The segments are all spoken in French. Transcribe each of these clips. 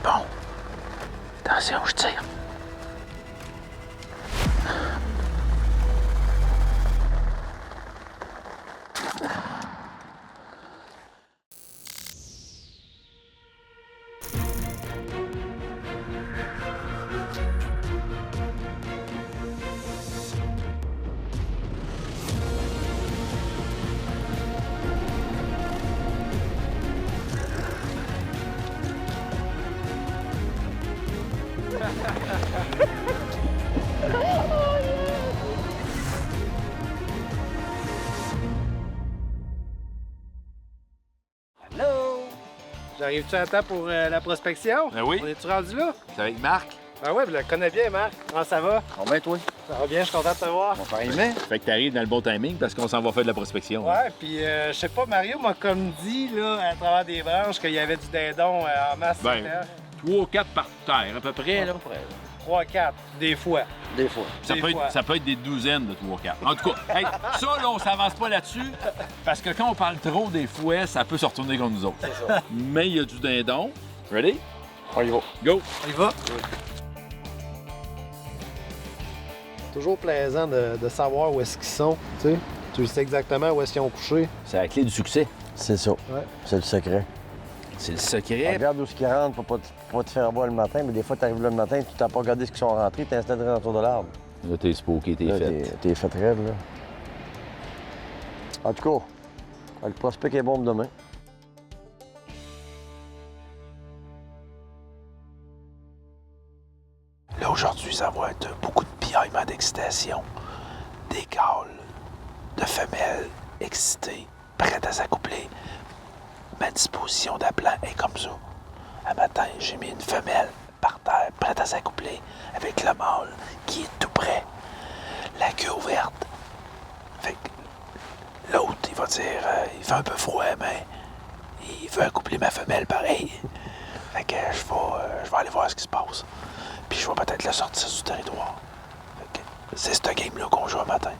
bon. Attention, je tire. Hello! J'arrive-tu à temps pour la prospection? Ben oui. On est-tu rendu là? C'est avec Marc. Ben ouais, je le connais bien, Marc. Comment ça va? On va toi? Ça va bien, je suis content de te voir. On fait aimer. Fait que t'arrives dans le bon timing parce qu'on s'en va faire de la prospection. Ouais, puis je sais pas, Mario m'a comme dit, là, à travers des branches, qu'il y avait du dindon en masse. Ben, 3 ou 4 par terre, à peu près, là. 3-4, des fois. Des fois. Des fois. Ça peut être des douzaines de 3 ou 4. En tout cas, hey, ça, là, on s'avance pas là-dessus parce que quand on parle trop des fois, ça peut se retourner contre nous autres. C'est ça. Mais il y a du dindon. Ready? On y va. Go! On y va? Toujours plaisant de savoir où est-ce qu'ils sont, tu sais. Tu sais exactement où est-ce qu'ils ont couché. C'est la clé du succès. C'est ça. Ouais. C'est le secret. C'est le secret. Regarde où ils rentrent pour pas te faire boire le matin, mais des fois, tu arrives là le matin, tu t'as pas regardé ce qu'ils sont rentrés, t'es installé autour de l'arbre. Là, t'es spooké, t'es Là, fait. T'es fait rêve, là. En tout cas, le prospect est bon demain. Là, aujourd'hui, ça va être beaucoup de piaillements d'excitation, des cales, de femelles excitées, prêtes à s'accoupler. Ma disposition d'appelant est comme ça. Un matin, j'ai mis une femelle par terre, prête à s'accoupler, avec le mâle qui est tout près, la queue ouverte. Fait que l'autre, il va dire, il fait un peu froid, mais il veut accoupler ma femelle pareil. Fait que je vais aller voir ce qui se passe. Puis je vais peut-être le sortir du territoire. Fait que c'est ce game-là qu'on joue un matin.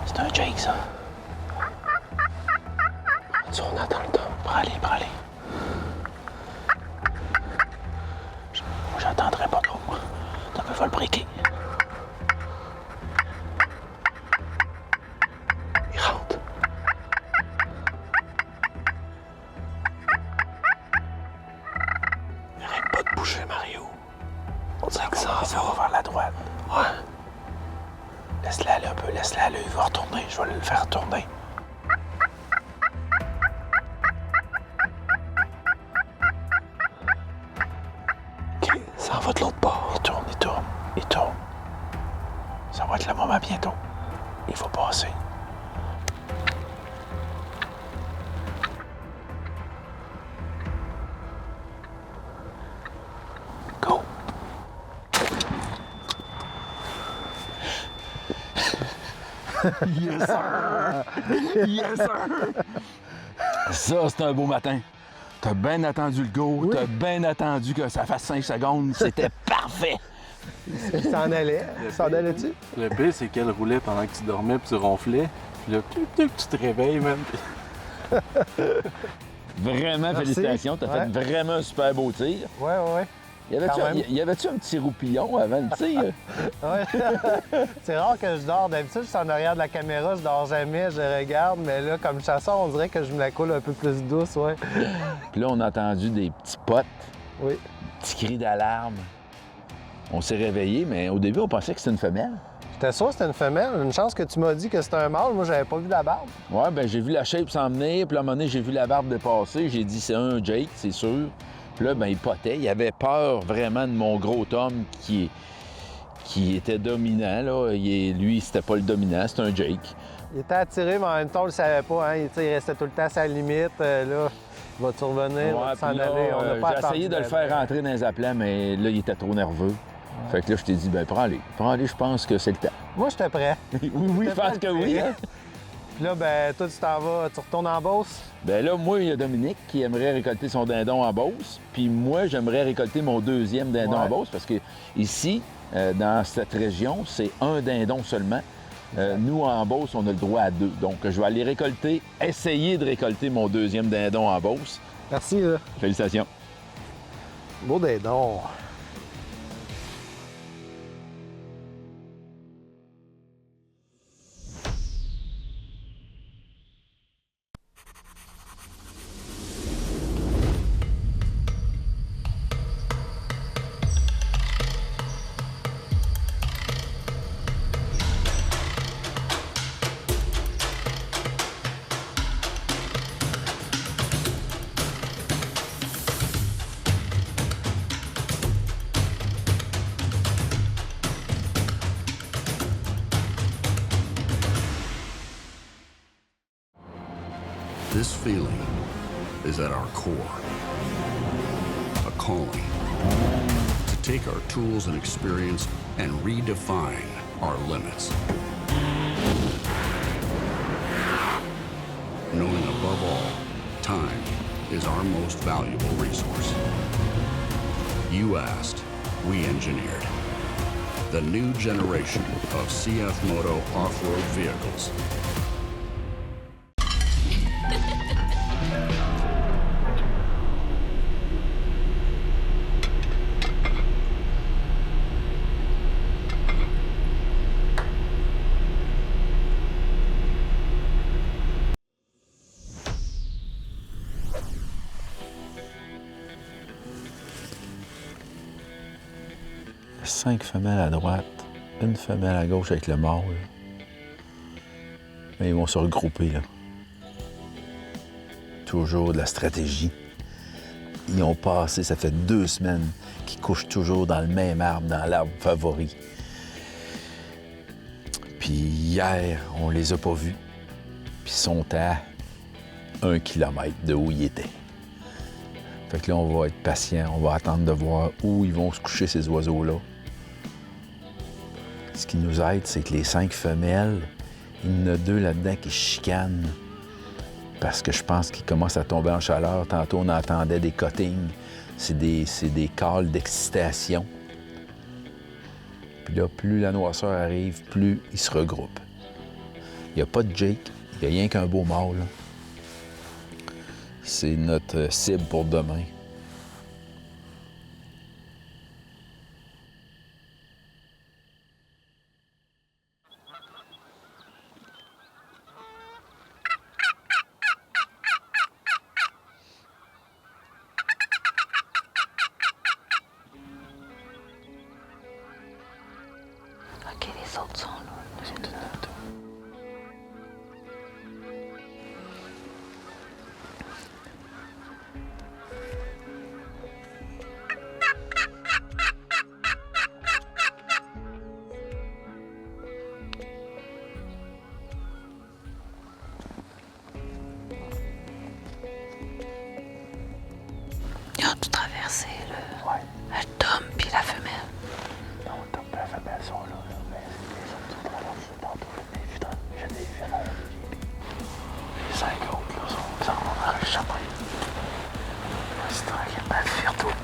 C'est un Jake, ça. Tu on attend le temps. Prends-les. Moi, j'attendrai pas trop. T'as peu va le briquer. Il rentre. Il arrête pas de bouger, Mario. On dirait que ça va vers la droite. Ouais. Laisse-le aller un peu, laisse-le aller, il va retourner, je vais le faire retourner. OK, ça en va de l'autre bord. Il tourne. Ça va être le moment bientôt. Il va passer. Go. Yes, sir! Yes, sir! Ça, c'est un beau matin. T'as bien attendu le go, t'as bien attendu que ça fasse 5 secondes. C'était parfait! Il s'en allait. S'en allait-tu? Le pire, c'est qu'elle roulait pendant que tu dormais puis tu ronflais. Puis là, tu te réveilles, man. Vraiment, Merci. félicitations. T'as fait vraiment un super beau tir. Ouais. Quand même. Y avait-tu un petit roupillon avant le tir? Ouais. C'est rare que je dors. D'habitude, je suis en arrière de la caméra, je dors jamais, je regarde. Mais là, comme chasseur, on dirait que je me la coule un peu plus douce, ouais. Puis là, on a entendu des petits potes, Oui. petits cris d'alarme. On s'est réveillé, mais au début, on pensait que c'était une femelle. T'es sûr que c'était une femelle? Une chance que tu m'as dit que c'était un mâle. Moi, j'avais pas vu la barbe. Ouais, ben j'ai vu la shape s'en venir, puis à un moment donné, j'ai vu la barbe dépasser. J'ai dit, c'est un Jake, c'est sûr. Puis là, ben il potait. Il avait peur vraiment de mon gros Tom qui était dominant, là. Lui, c'était pas le dominant, c'était un Jake. Il était attiré, mais en même temps, on le savait pas. Hein? Il restait tout le temps à sa limite. Là, il va-tu revenir? Ouais, Va-tu s'en puis là, aller? On n'a pas j'ai essayé de le faire rentrer dans les appelants, mais là, il était trop nerveux. Fait que là, je t'ai dit, ben prends-les. Prends-les, je pense que c'est le temps. Moi, j'étais prêt. Oui, je pense que oui. Hein? Puis là, ben, toi, tu t'en vas, tu retournes en Beauce. Ben là, moi, il y a Dominique qui aimerait récolter son dindon en Beauce. Puis moi, j'aimerais récolter mon deuxième dindon en Beauce parce que ici, dans cette région, c'est un dindon seulement. Nous, en Beauce, on a le droit à 2. Donc, je vais aller récolter, essayer de récolter mon deuxième dindon en Beauce. Merci, là. Félicitations. Beau dindon. This feeling is at our core, a calling to take our tools and experience and redefine our limits. Knowing above all, time is our most valuable resource. You asked, we engineered. The new generation of CF Moto off-road vehicles. Cinq femelles à droite, une femelle à gauche avec le mâle. Mais ils vont se regrouper, là. Toujours de la stratégie. Ils ont passé, ça fait 2 semaines qu'ils couchent toujours dans le même arbre, dans l'arbre favori. Puis hier, on les a pas vus. Puis ils sont à 1 kilomètre de où ils étaient. Fait que là, on va être patient, on va attendre de voir où ils vont se coucher, ces oiseaux-là. Ce qui nous aide, c'est que les 5 femelles, il y en a 2 là-dedans qui chicanent parce que je pense qu'ils commencent à tomber en chaleur. Tantôt, on entendait des cuttings. C'est des calls d'excitation. Puis là, plus la noirceur arrive, plus ils se regroupent. Il n'y a pas de Jake, il n'y a rien qu'un beau mâle. C'est notre cible pour demain. OK, les autres sont là. Les autres sont là. Ils ont tout traversé, le Tom puis la femelle. Non, le Tom et la femelle sont là, mais les autres sont traversés tantôt. Je l'ai vu à la les 5 autres, là, sont dans le chemin. C'est tranquillement le fuir tout.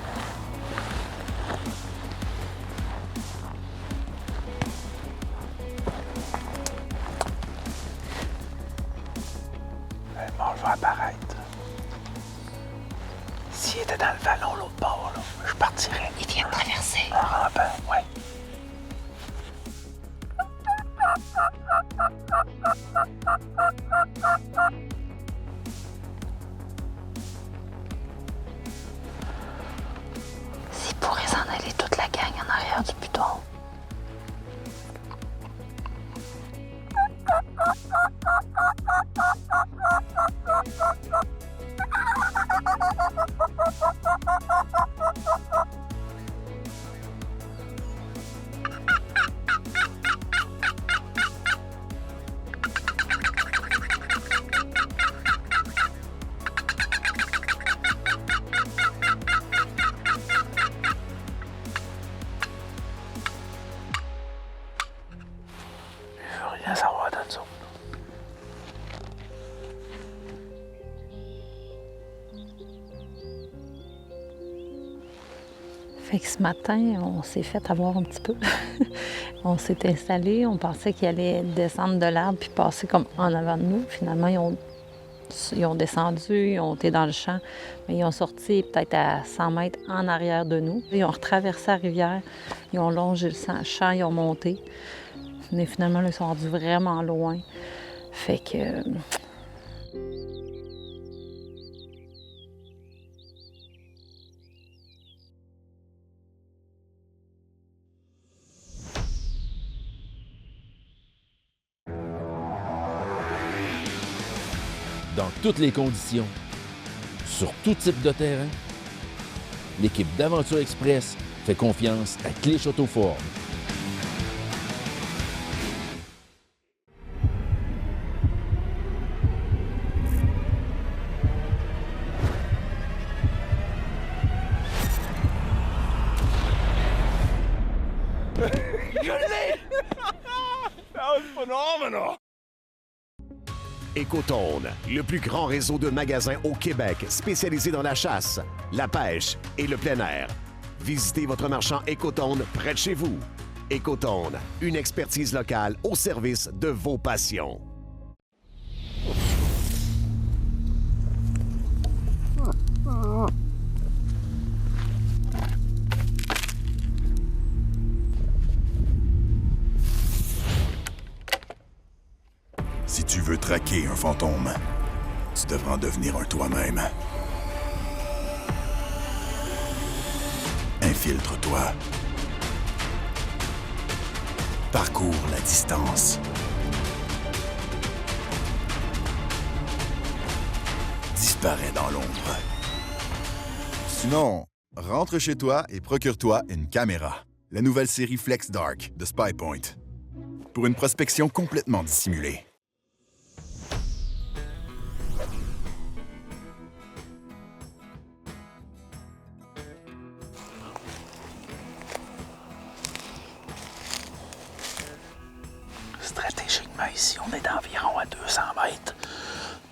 Le mâle va apparaître. S'il était dans le vallon, l'autre bord, là, je partirais. Il vient de traverser. En rampant, ouais. S'il pourrait s'en aller toute la gang en arrière du buton. Fait que ce matin, on s'est fait avoir un petit peu. On s'est installé, on pensait qu'ils allaient descendre de l'arbre puis passer comme en avant de nous. Finalement, ils ont descendu, ils ont été dans le champ, mais ils ont sorti peut-être à 100 mètres en arrière de nous. Ils ont retraversé la rivière, ils ont longé le champ, ils ont monté. Mais finalement, là, ils sont rendus vraiment loin. Fait que... Dans toutes les conditions, sur tout type de terrain, l'équipe d'Aventure Express fait confiance à Clich Auto-Ford. Écotone, le plus grand réseau de magasins au Québec spécialisé dans la chasse, la pêche et le plein air. Visitez votre marchand Écotone près de chez vous. Écotone, une expertise locale au service de vos passions. Si tu veux traquer un fantôme, tu devras en devenir un toi-même. Infiltre-toi. Parcours la distance. Disparais dans l'ombre. Sinon, rentre chez toi et procure-toi une caméra. La nouvelle série Flex Dark de SpyPoint. Pour une prospection complètement dissimulée. Stratégiquement, ici, on est d'environ à 200 mètres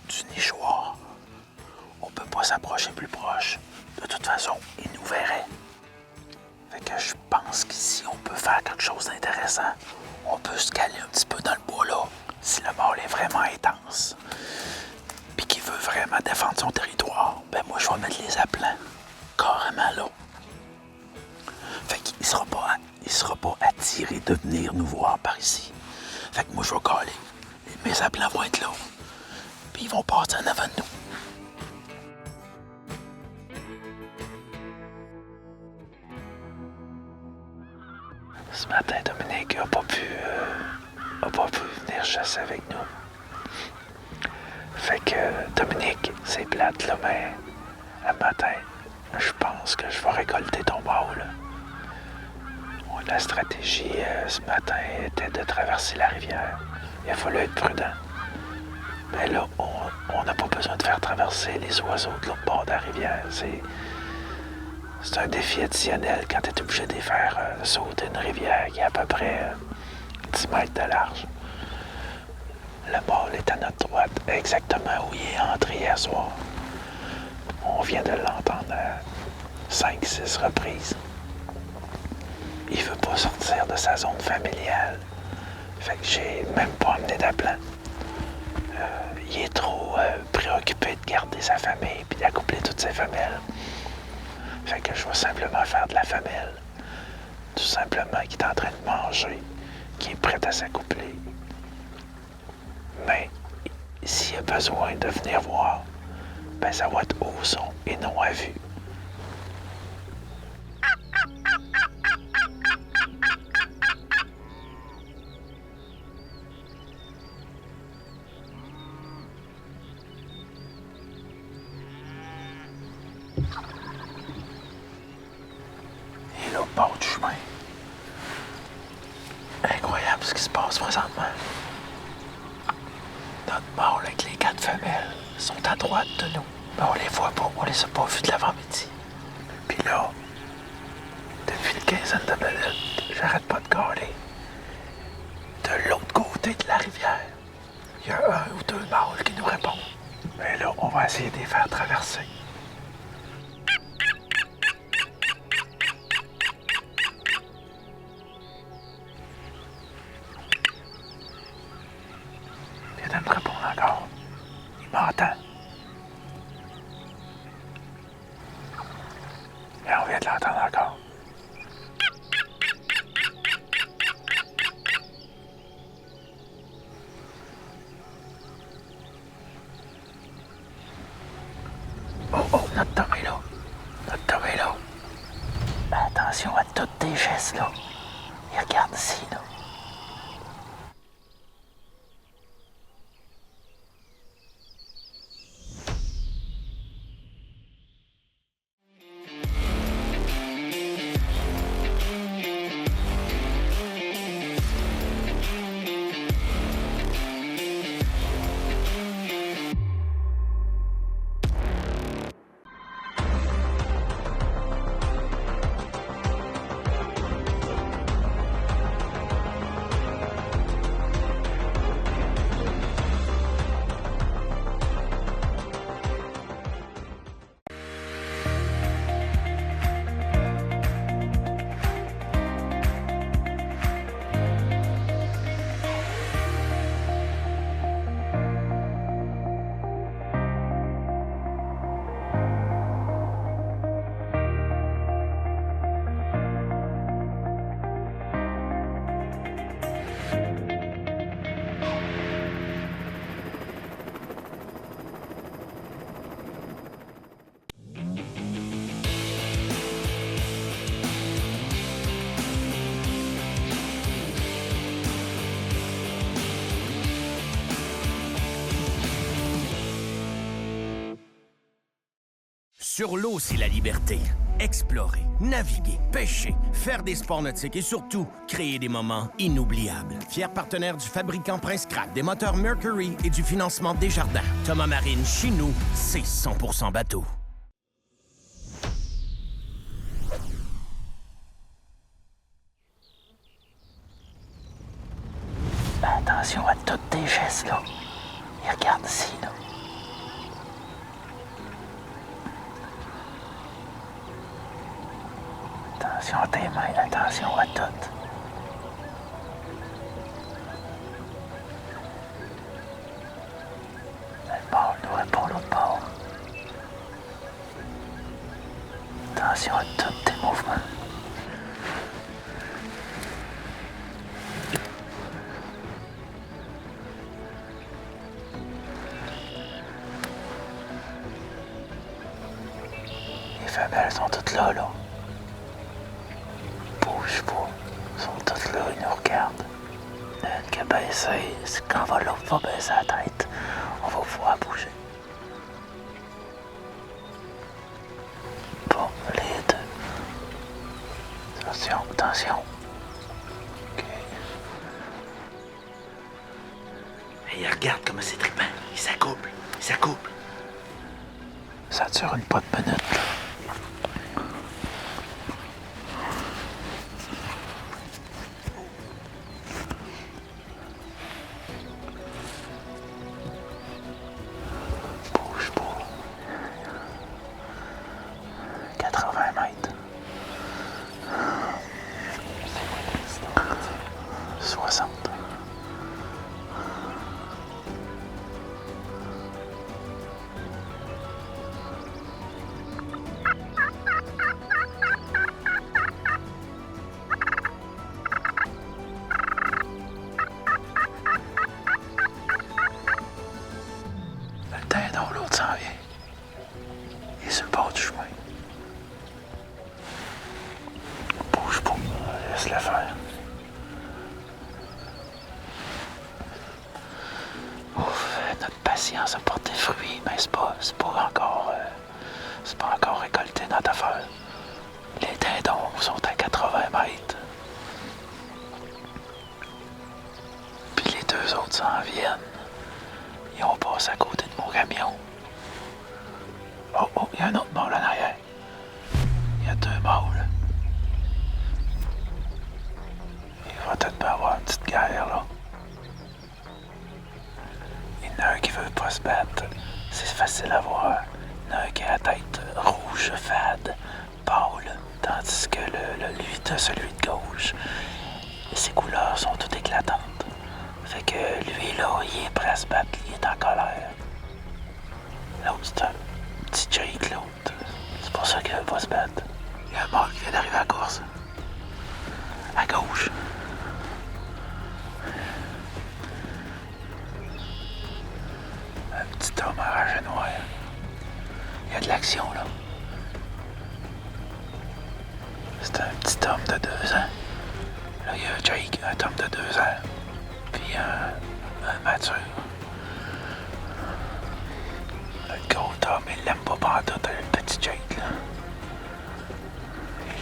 du nichoir. On peut pas s'approcher plus proche. De toute façon, ils nous verraient. Fait que je pense qu'ici, on peut faire quelque chose d'intéressant. On peut se caler un petit peu dans le bois, là, si le mâle est vraiment intense. Puis qu'il veut vraiment défendre son territoire, ben moi, je vais mettre les appelants carrément là. Fait qu'il sera pas attiré de venir nous voir par ici. Fait que moi, je vais caler. Mes appelants vont être là. Puis ils vont passer en avant de nous. Ce matin, Dominique n'a pas pu venir chasser avec nous. Fait que, Dominique, c'est plate, là, mais le matin, je pense que je vais récolter ton mâle. La stratégie ce matin était de traverser la rivière. Il a fallu être prudent. Mais là, on n'a pas besoin de faire traverser les oiseaux de l'autre bord de la rivière. C'est un défi additionnel quand tu es obligé de les faire sauter une rivière qui est à peu près 10 mètres de large. Le mâle est à notre droite, exactement où il est entré hier soir. On vient de l'entendre à 5-6 reprises. Il veut pas sortir de sa zone familiale. Fait que j'ai même pas amené d'appelant. Il est trop préoccupé de garder sa famille puis d'accoupler toutes ses femelles. Fait que je vais simplement faire de la femelle. Tout simplement qui est en train de manger, qui est prête à s'accoupler. Mais s'il a besoin de venir voir, ben ça va être au son et non à vue. Et là, au bord du chemin. Incroyable ce qui se passe présentement. Notre mâle avec les 4 femelles sont à droite de nous. Mais on les voit pas, on les a pas vus de l'avant-midi. Puis là, depuis une quinzaine de minutes, j'arrête pas de caler. De l'autre côté de la rivière, il y a 1 ou 2 mâles qui nous répondent. Mais là, on va essayer de les faire traverser. peut-être l'entendre encore. Oh, notre Tom est là. Notre Tom est là. Attention à toutes tes gestes, là. Et regarde ici, là. Sur l'eau, c'est la liberté. Explorer, naviguer, pêcher, faire des sports nautiques et surtout, créer des moments inoubliables. Fier partenaire du fabricant Prince Craft, des moteurs Mercury et du financement Desjardins. Thomas Marine, chez nous, c'est 100% bateau. Attention à toutes tes gestes, là. Et regarde ici, là. Attention à tes mains, attention à toutes. Le bord nous répond l'autre bord. Attention à tous tes mouvements. Les femelles sont toutes là, là. Bouge pas. Ils sont tous là, ils nous regardent. Une qui a baissé, c'est quand l'autre va baisser la tête, on va pouvoir bouger. Bon, les deux. Attention, attention. OK. Et regarde comment c'est trippant. Il s'accouple, il s'accouple. Ça dure une pas de minute, là. Bouge pas. 80 mètres. 60. Le dindon, l'autre s'en vient. Il est sur le bord du chemin. Bouge pas, laisse-le faire. Ouf, notre patience a porté fruit, mais c'est pas encore récolté notre affaire. Les dindons sont à 80 mètres. Puis les deux autres s'en viennent. Ils ont passé à côté de mon camion. Oh, il y a un autre mâle en arrière. Il y a deux mâles. Il va peut-être pas avoir une petite guerre, là. Il y en a un qui veut pas se battre. C'est facile à voir. Il y en a un qui a la tête rouge, fade, pâle. Tandis que celui de gauche, ses couleurs sont toutes éclatantes. Fait que lui, là, il est prêt à se battre. Il est en colère. L'autre, c'est un petit Jake, l'autre. C'est pour ça qu'il veut pas se battre. Il y a un action, là. C'est un petit homme de 2 ans. Là, il y a Jake, un homme de 2 ans. Puis un mature. Le gros Tom, il l'aime pas pantoute, le petit Jake, là.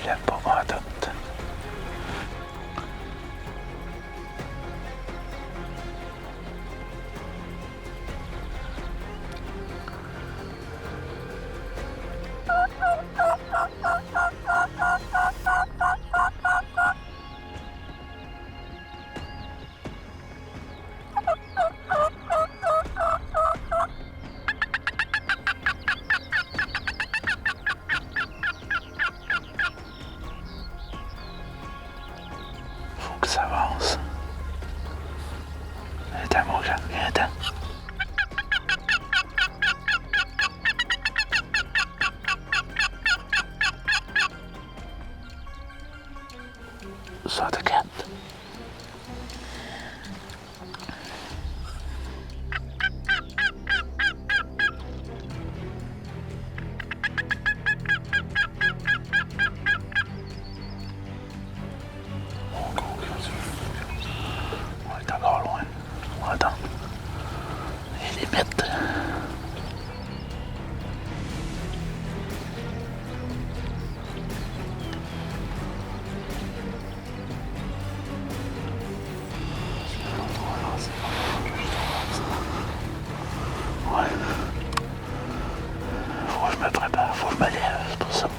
Il l'aime pas pantoute. Ça avance. Attends, mon Jean, attends. Ça te capte. On est encore loin. On va attendre. Les limites. Ouais. Faut que je me prépare, faut que je me lève, c'est pour ça.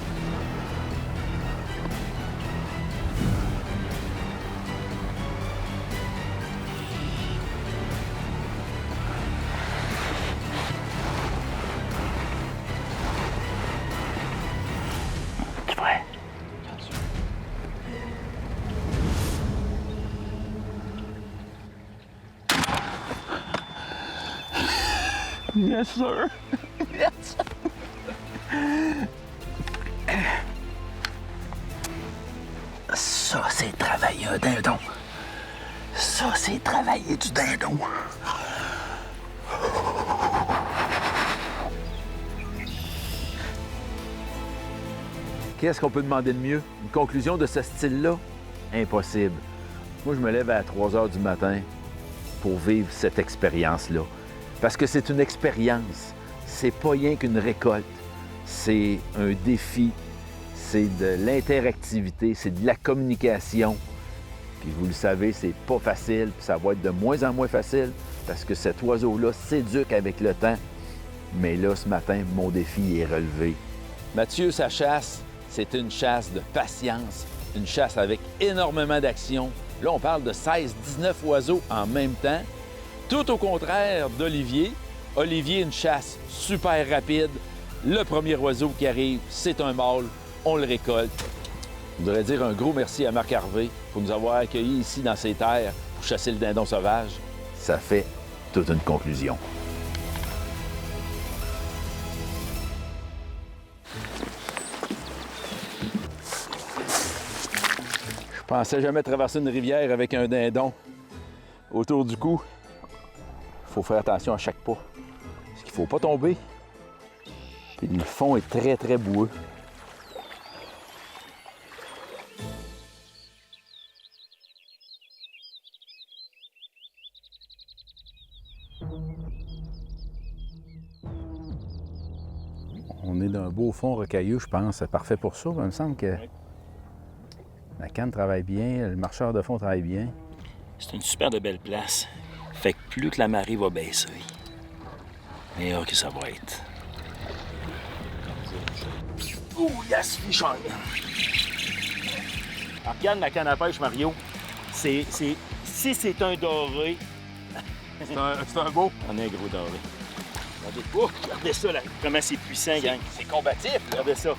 Tu es prêt? Yes, sir. Yes, sir. Ça, c'est travailler un dindon. Ça, c'est travailler du dindon. Qu'est-ce qu'on peut demander de mieux? Une conclusion de ce style-là? Impossible. Moi, je me lève à 3 heures du matin pour vivre cette expérience-là. Parce que c'est une expérience. C'est pas rien qu'une récolte. C'est un défi. C'est de l'interactivité. C'est de la communication. Puis vous le savez, c'est pas facile. Puis ça va être de moins en moins facile parce que cet oiseau-là s'éduque avec le temps. Mais là, ce matin, mon défi est relevé. Mathieu, sa chasse, c'est une chasse de patience, une chasse avec énormément d'action. Là, on parle de 16-19 oiseaux en même temps. Tout au contraire d'Olivier. Olivier, une chasse super rapide. Le premier oiseau qui arrive, c'est un mâle. On le récolte. Je voudrais dire un gros merci à Marc Harvey pour nous avoir accueillis ici dans ses terres pour chasser le dindon sauvage. Ça fait toute une conclusion. Je pensais jamais traverser une rivière avec un dindon autour du cou. Il faut faire attention à chaque pas. Parce qu'il ne faut pas tomber. Puis le fond est très, très boueux. On est d'un beau fond rocailleux, je pense. C'est parfait pour ça. Il me semble que la canne travaille bien, le marcheur de fond travaille bien. C'est une super de belle place. Fait que plus que la marée va baisser, meilleur que ça va être. Oh yes, fichon! Alors, regarde ma canne à pêche, Mario. Si c'est un doré... c'est un beau? On a un gros doré. Regardez ça, là, comment c'est puissant, gang. C'est combatif, là. Regardez ça.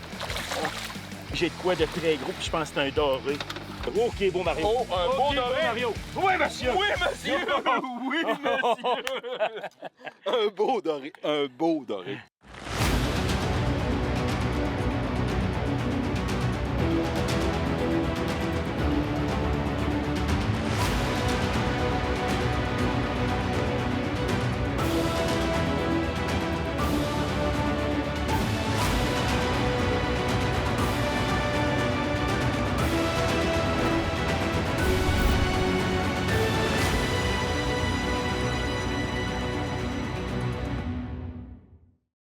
J'ai de quoi de très gros, puis je pense que c'est un doré. OK, beau Mario. Oh, un beau doré. Mario. Oui, monsieur. Oui, monsieur. Oui, monsieur. Un beau doré. Un beau doré.